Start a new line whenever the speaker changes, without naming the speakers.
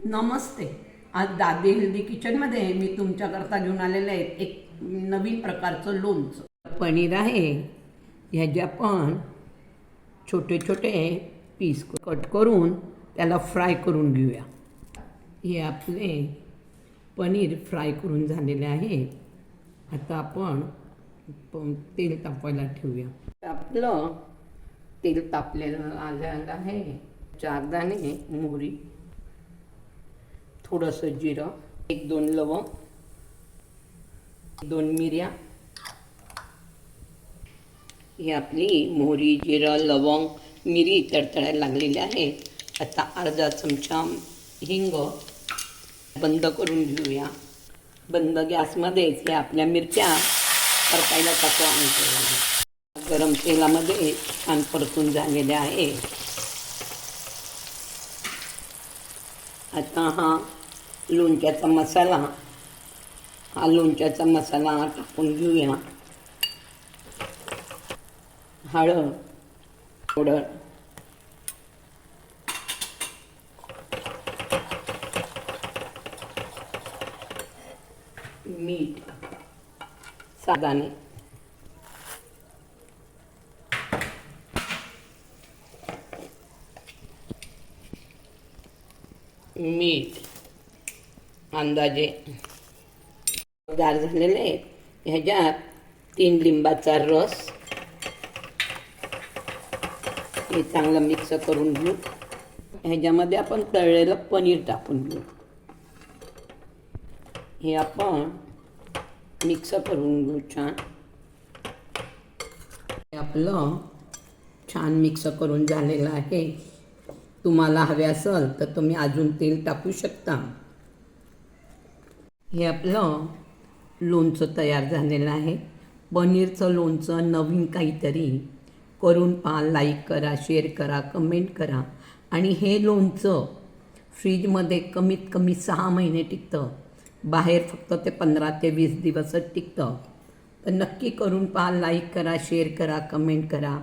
नमस्ते. आज दादी हेल्दी किचनमध्ये मी तुमच्याकरता घेऊन आलेले आहे एक नवीन प्रकारचं लोणचं. पनीर आहे, ह्याचे आपण छोटे छोटे पीस कट करून त्याला फ्राय करून घेऊया. हे आपले पनीर फ्राय करून झालेले आहे. आता आपण तेल तापवायला ठेवूया. आपलं तेल तापलेलं आलेलं आहे. 4 दाणे मोहरी, थोडंसं जिरं, 1-2 लवंग, 2 मिऱ्या. ही आपली मोहरी, जिरं, लवंग, मिरी तडतडायला लागलेली आहे. आता अर्धा चमचा हिंग बंद करून घेऊया. बंद गॅसमध्येच हे आपल्या मिरच्या परतायला टाकू. गरम तेलामध्ये छान परतून झालेले आहे. आता हा लोणच्याचा मसाला टाकून घेऊया. हळद पावडर, मीठ, साधाने, मीठ अंदाजे. गार झालेले ह्याच्यात 3 लिंबाचा रस हे चांगलं मिक्स करून घेऊ. ह्याच्यामध्ये आपण तळलेलं पनीर टाकून घेऊ. हे आपण मिक्स करून घेऊ छान. हे आपलं छान मिक्स करून झालेलं आहे. तुम्हाला हवे असेल तर तुम्ही अजून तेल टाकू शकता. हे आपलं लोणचं तयार झालेलं आहे. पनीरचं लोणचं नवीन काहीतरी करून पहा. लाईक करा, शेअर करा, कमेंट करा. आणि हे लोणचं फ्रीजमध्ये कमीत कमी 6 महिने टिकतं. बाहेर फक्त ते 15 ते 20 दिवसच टिकतं. तर नक्की करून पहा. लाईक करा, शेअर करा, कमेंट करा.